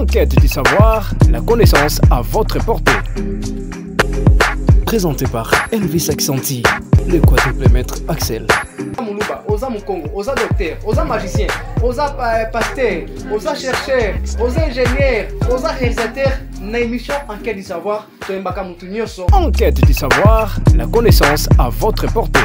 En quête du savoir, la connaissance à votre portée. Présenté par Elvis Accenti, le quadruple maître Axel. Moulouba, osa Mukongo, osa docteur, osa magicien, osa pasteur, osa chercheur, osa ingénieur, osa réalisateur, na émission En quête du savoir, Toembaka Moutounioso. En quête du savoir, la connaissance à votre portée.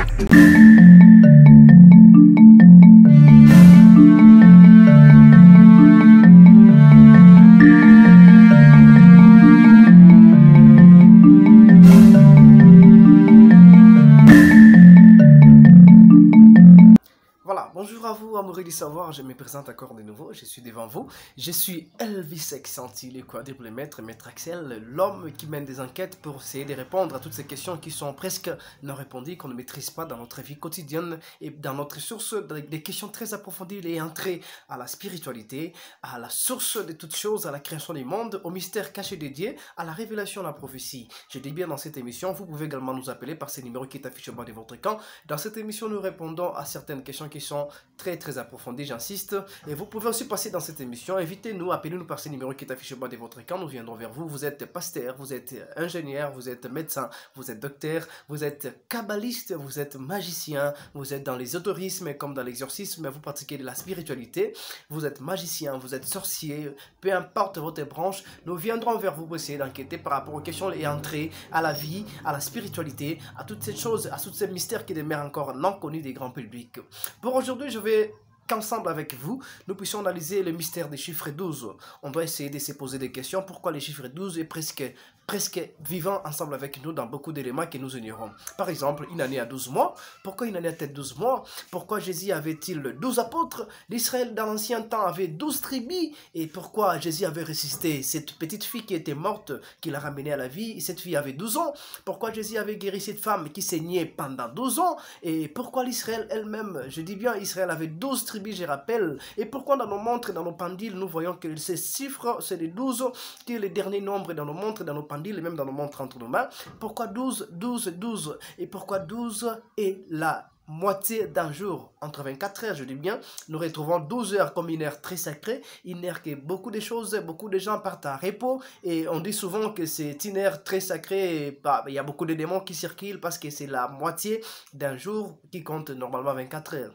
Bonjour à vous, amoureux du savoir, je me présente encore de nouveau, je suis devant vous. Je suis Elvis Accenti, le quadruple maître Axel, l'homme qui mène des enquêtes pour essayer de répondre à toutes ces questions qui sont presque non répondues, qu'on ne maîtrise pas dans notre vie quotidienne et dans notre source, des questions très approfondies et entrées à la spiritualité, à la source de toutes choses, à la création du monde, au mystère caché des dieux, à la révélation de la prophétie. Je dis bien dans cette émission, vous pouvez également nous appeler par ce numéro qui est affiché au bas de votre écran. Dans cette émission, nous répondons à certaines questions qui sont très approfondi, j'insiste. Et vous pouvez aussi passer dans cette émission. Invitez-nous, appelez-nous par ce numéro qui est affiché au bas de votre écran. Nous viendrons vers vous. Vous êtes pasteur, vous êtes ingénieur, vous êtes médecin, vous êtes docteur, vous êtes kabbaliste, vous êtes magicien, vous êtes dans l'ésotérisme comme dans l'exorcisme, vous pratiquez de la spiritualité, vous êtes magicien, vous êtes sorcier, peu importe votre branche, nous viendrons vers vous pour essayer d'enquêter par rapport aux questions et entrées à la vie, à la spiritualité, à toutes ces choses, à tous ces mystères qui demeurent encore non connus des grands publics. Pour aujourd'hui, je vais qu'ensemble avec vous, nous puissions analyser le mystère des chiffres 12. On doit essayer de se poser des questions. Pourquoi les chiffres 12 est presque vivant ensemble avec nous dans beaucoup d'éléments que nous ignorons. Par exemple, une année à 12 mois. Pourquoi une année a-t-elle 12 mois? Pourquoi Jésus avait-il 12 apôtres? L'Israël dans l'ancien temps avait 12 tribus. Et pourquoi Jésus avait ressuscité cette petite fille qui était morte, qui l'a ramenée à la vie? Cette fille avait 12 ans. Pourquoi Jésus avait guéri cette femme qui saignait pendant 12 ans? Et pourquoi l'Israël elle-même, je dis bien Israël avait 12 tribus, je rappelle. Et pourquoi dans nos montres, dans nos pendules, nous voyons que ces chiffres, c'est les 12, qui est le dernier nombre dans nos montres, dans nos pendules, et même dans nos montres entre nos mains. Pourquoi 12, 12, 12? Et pourquoi 12 est la moitié d'un jour, entre 24 heures, je dis bien, nous retrouvons 12 heures comme une heure très sacrée, une heure que beaucoup de choses, beaucoup de gens partent à repos, et on dit souvent que c'est une heure très sacrée, et il y a beaucoup de démons qui circulent parce que c'est la moitié d'un jour qui compte normalement 24 heures.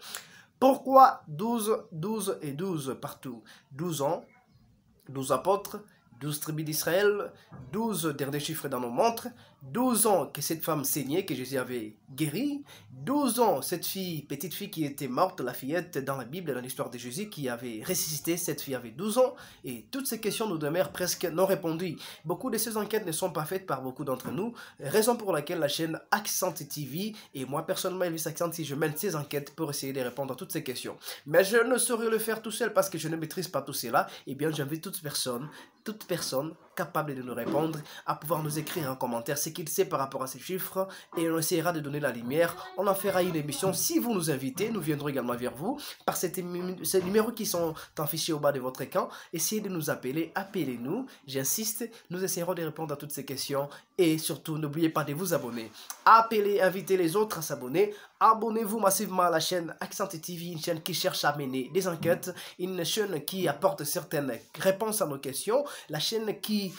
Pourquoi 12, 12 et 12 partout? 12 ans, 12 apôtres, 12 tribus d'Israël, 12 derniers chiffres dans nos montres, 12 ans que cette femme saignait, que Jésus avait guéri, 12 ans cette fille, petite fille qui était morte, la fillette dans la Bible, dans l'histoire de Jésus, qui avait ressuscité, cette fille avait 12 ans, et toutes ces questions nous demeurent presque non répondues. Beaucoup de ces enquêtes ne sont pas faites par beaucoup d'entre nous, raison pour laquelle la chaîne Accenti TV, et moi personnellement Elvis Accenti, je mène ces enquêtes pour essayer de répondre à toutes ces questions. Mais je ne saurais le faire tout seul parce que je ne maîtrise pas tout cela, et bien j'invite toute personne capable de nous répondre, à pouvoir nous écrire en commentaire ce qu'il sait par rapport à ces chiffres, et on essaiera de donner la lumière. On en fera une émission. Si vous nous invitez, nous viendrons également vers vous par ces numéros qui sont affichés au bas de votre écran. Essayez de nous appeler, appelez-nous, j'insiste, nous essaierons de répondre à toutes ces questions, et surtout n'oubliez pas de vous abonner. Appelez, invitez les autres à s'abonner. Abonnez-vous massivement à la chaîne Accenti TV, une chaîne qui cherche à mener des enquêtes, une chaîne qui apporte certaines réponses à nos questions, la chaîne qui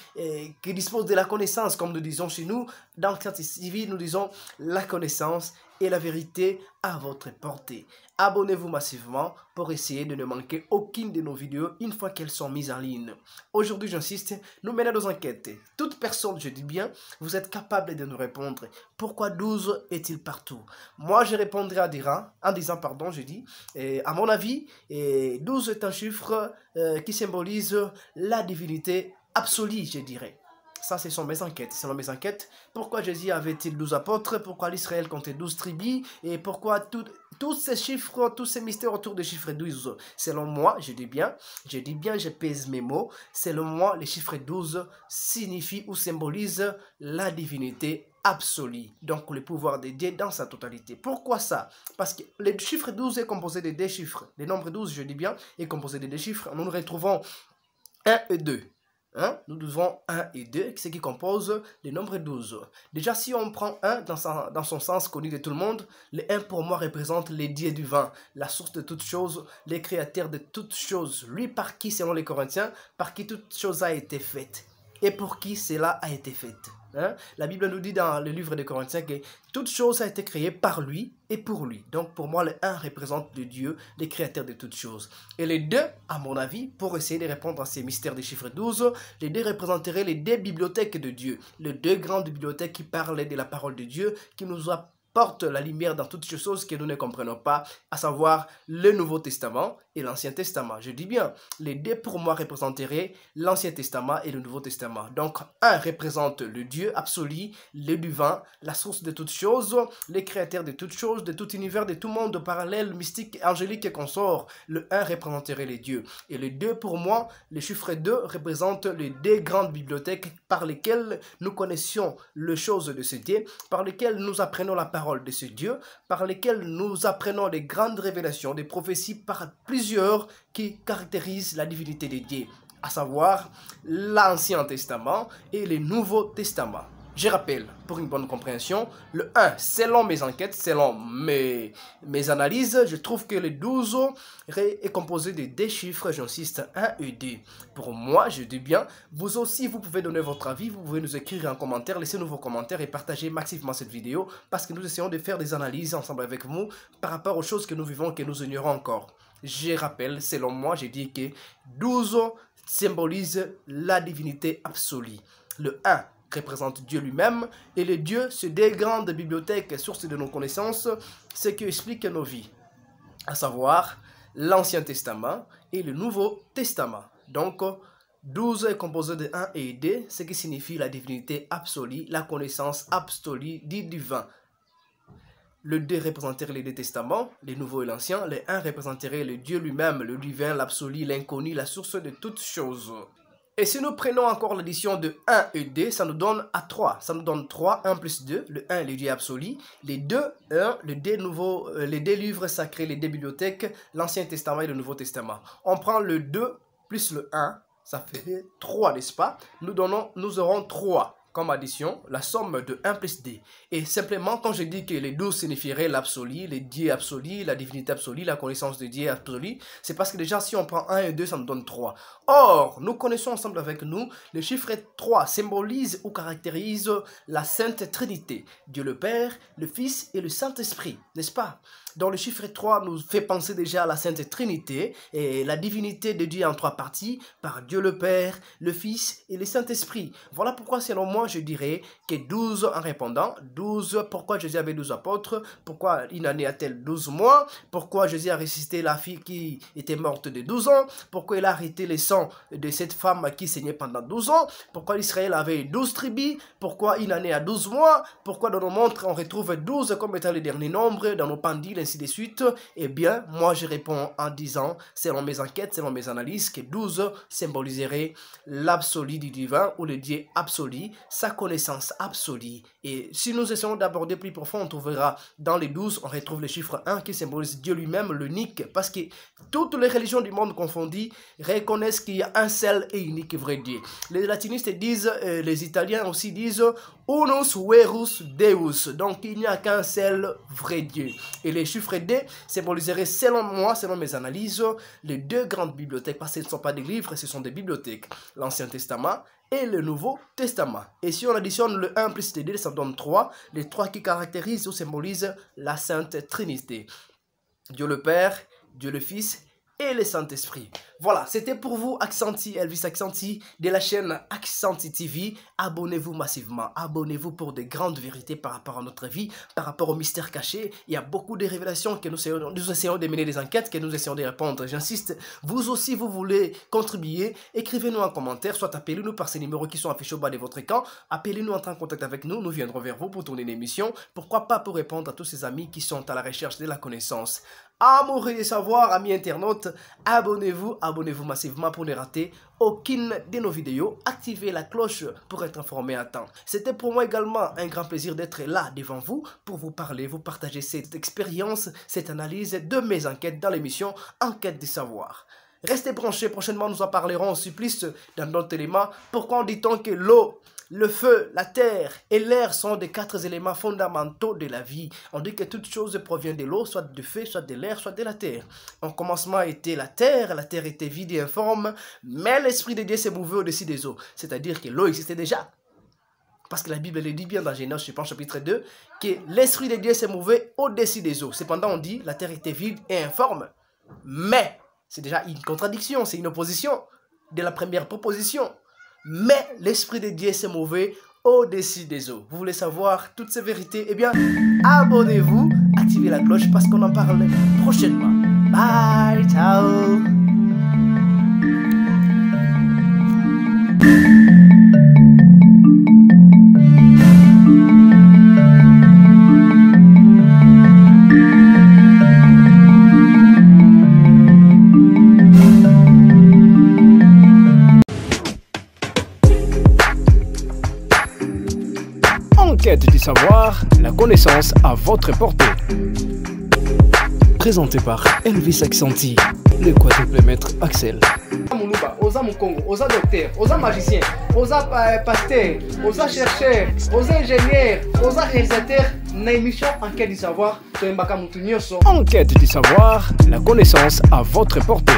dispose de la connaissance, comme nous disons chez nous. Dans Accenti TV, nous disons la connaissance et la vérité à votre portée. Abonnez-vous massivement pour essayer de ne manquer aucune de nos vidéos une fois qu'elles sont mises en ligne. Aujourd'hui, j'insiste, nous menons nos enquêtes. Toute personne, je dis bien, vous êtes capable de nous répondre. Pourquoi 12 est-il partout? Moi, je répondrai en disant, à mon avis, 12 est un chiffre qui symbolise la divinité absolue, je dirais. Ça, ce sont mes enquêtes. Selon mes enquêtes, pourquoi Jésus avait-il 12 apôtres? Pourquoi l'Israël comptait 12 tribus? Et pourquoi tous ces chiffres, tous ces mystères autour des chiffres 12? Selon moi, je dis bien, je pèse mes mots. Selon moi, les chiffres 12 signifient ou symbolisent la divinité absolue. Donc, le pouvoir de Dieu dans sa totalité. Pourquoi ça? Parce que le chiffre 12 est composé de deux chiffres. Le nombre 12, je dis bien, est composé de deux chiffres. Nous nous retrouvons 1 et 2. Hein? Nous devons 1 et 2, ce qui compose le nombre 12. Déjà, si on prend 1 dans son sens connu de tout le monde, le 1 pour moi représente les dieux du vin, la source de toutes choses, les créateurs de toutes choses, lui par qui, selon les Corinthiens, par qui toute chose a été faite et pour qui cela a été fait. Hein? La Bible nous dit dans le livre des Corinthiens que toute chose a été créée par lui et pour lui. Donc pour moi, le 1 représente le Dieu, les créateurs de toutes choses. Et les 2, à mon avis, pour essayer de répondre à ces mystères des chiffres 12, les 2 représenteraient les 2 bibliothèques de Dieu. Les 2 grandes bibliothèques qui parlent de la parole de Dieu, qui nous apportent la lumière dans toutes ces choses que nous ne comprenons pas, à savoir le Nouveau Testament et l'Ancien Testament. Je dis bien, les 2 pour moi représenteraient l'Ancien Testament et le Nouveau Testament. Donc, 1 représente le Dieu absolu, le divin, la source de toutes choses, les créateurs de toutes choses, de tout univers, de tout monde parallèle, mystique, angélique et consort. Le 1 représenterait les dieux. Et le 2 pour moi, le chiffre 2 représente les 2 grandes bibliothèques par lesquelles nous connaissions les choses de ce Dieu, par lesquelles nous apprenons la parole de ce Dieu, par lesquelles nous apprenons les grandes révélations, des prophéties par plusieurs qui caractérisent la divinité de Dieu, à savoir l'Ancien Testament et le Nouveau Testament. Je rappelle, pour une bonne compréhension, le 1, selon mes enquêtes, selon mes analyses, je trouve que le 12 est composé de 2 chiffres, j'insiste, 1 et 2. Pour moi, je dis bien, vous aussi, vous pouvez donner votre avis, vous pouvez nous écrire en commentaire, laissez-nous vos commentaires et partagez massivement cette vidéo parce que nous essayons de faire des analyses ensemble avec vous par rapport aux choses que nous vivons et que nous ignorons encore. Je rappelle, selon moi, j'ai dit que 12 symbolise la divinité absolue. Le 1 représente Dieu lui-même et les dieux, c'est 2 grandes bibliothèques, sources de nos connaissances, ce qui explique nos vies, à savoir l'Ancien Testament et le Nouveau Testament. Donc, 12 est composé de 1 et 2, ce qui signifie la divinité absolue, la connaissance absolue du divin. Le 2 représenterait les 2 testaments, le Nouveau et l'Ancien. Le 1 représenterait le Dieu lui-même, le divin, l'absolu, l'inconnu, la source de toutes choses. Et si nous prenons encore l'addition de 1 et 2, ça nous donne à 3. Ça nous donne 3, 1 plus 2. Le 1, le Dieu absolu. Les 2, 1, les 2 livres sacrés, les 2 bibliothèques, l'Ancien Testament et le Nouveau Testament. On prend le 2 plus le 1, ça fait 3, n'est-ce pas? Nous aurons 3. Comme addition, la somme de 1 plus 2. Et simplement, quand je dis que les 12 signifieraient l'absolu, les dieux absolus, la divinité absolue, la connaissance de Dieu absolu, c'est parce que déjà, si on prend 1 et 2, ça nous donne 3. Or, nous connaissons ensemble avec nous, le chiffre 3 symbolise ou caractérise la Sainte Trinité, Dieu le Père, le Fils et le Saint-Esprit, n'est-ce pas? Donc le chiffre 3 nous fait penser déjà à la Sainte Trinité et la divinité de Dieu en 3 parties, par Dieu le Père, le Fils et le Saint-Esprit. Voilà pourquoi selon moi je dirais que 12 en répondant, 12, pourquoi Jésus avait 12 apôtres, pourquoi une année a-t-elle 12 mois, pourquoi Jésus a ressuscité la fille qui était morte de 12 ans, pourquoi il a arrêté les sangs de cette femme qui saignait pendant 12 ans, pourquoi Israël avait 12 tribus, pourquoi une année a 12 mois, pourquoi dans nos montres on retrouve 12 comme étant le dernier nombre, dans nos pendules, ainsi de suite. Eh bien, moi je réponds en disant, selon mes enquêtes, selon mes analyses, que 12 symboliserait l'absolu du divin ou le Dieu absolu, sa connaissance absolue. Et si nous essayons d'aborder plus profond, on trouvera dans les 12, on retrouve le chiffre 1 qui symbolise Dieu lui-même, l'unique, parce que toutes les religions du monde confondues reconnaissent qu'il y a un seul et unique vrai Dieu. Les latinistes disent, les Italiens aussi disent, unus verus Deus, donc il n'y a qu'un seul vrai Dieu. Et les chiffres 2 symboliseraient, selon moi, selon mes analyses, les 2 grandes bibliothèques, parce que ce ne sont pas des livres, ce sont des bibliothèques, l'Ancien Testament et le Nouveau Testament. Et si on additionne le 1 plus le 2, ça donne 3, les 3 qui caractérisent ou symbolisent la Sainte Trinité. Dieu le Père, Dieu le Fils et le Saint-Esprit. Voilà, c'était pour vous Accenti, Elvis Accenti de la chaîne Accenti TV. Abonnez-vous massivement, abonnez-vous pour de grandes vérités par rapport à notre vie, par rapport aux mystères cachés. Il y a beaucoup de révélations que nous essayons de mener des enquêtes, que nous essayons de répondre. J'insiste, vous aussi vous voulez contribuer, écrivez-nous en commentaire, soit appelez-nous par ces numéros qui sont affichés au bas de votre écran. Appelez-nous, entrez en contact avec nous, nous viendrons vers vous pour tourner une émission. Pourquoi pas pour répondre à tous ces amis qui sont à la recherche de la connaissance. Amour et savoir, amis internautes, abonnez-vous massivement pour ne rater aucune de nos vidéos. Activez la cloche pour être informé à temps. C'était pour moi également un grand plaisir d'être là devant vous pour vous parler, vous partager cette expérience, cette analyse de mes enquêtes dans l'émission Enquête de savoir. Restez branchés, prochainement nous en parlerons aussi plus dans d'autres éléments. Pourquoi dit-on que l'eau, le feu, la terre et l'air sont des 4 éléments fondamentaux de la vie? On dit que toute chose provient de l'eau, soit du feu, soit de l'air, soit de la terre. En commencement était la terre était vide et informe, mais l'Esprit de Dieu s'est mouvé au-dessus des eaux. C'est-à-dire que l'eau existait déjà. Parce que la Bible le dit bien dans Genèse, je pense, chapitre 2, que l'Esprit de Dieu s'est mouvé au-dessus des eaux. Cependant, on dit la terre était vide et informe. Mais, c'est déjà une contradiction, c'est une opposition de la première proposition. Mais l'Esprit de Dieu s'est mouvé au-dessus des eaux. Vous voulez savoir toutes ces vérités? Eh bien, abonnez-vous, activez la cloche parce qu'on en parle prochainement. Bye, ciao. Enquête du savoir, la connaissance à votre portée. Présenté par Elvis Accenti, le quadruple maître Axel. Osa Mukongo, osa docteur, osa magicien, osa pasteur, osa chercheur, osa ingénieur, osa réalisateur, na émission Enquête du savoir, Enquête du savoir, la connaissance à votre portée.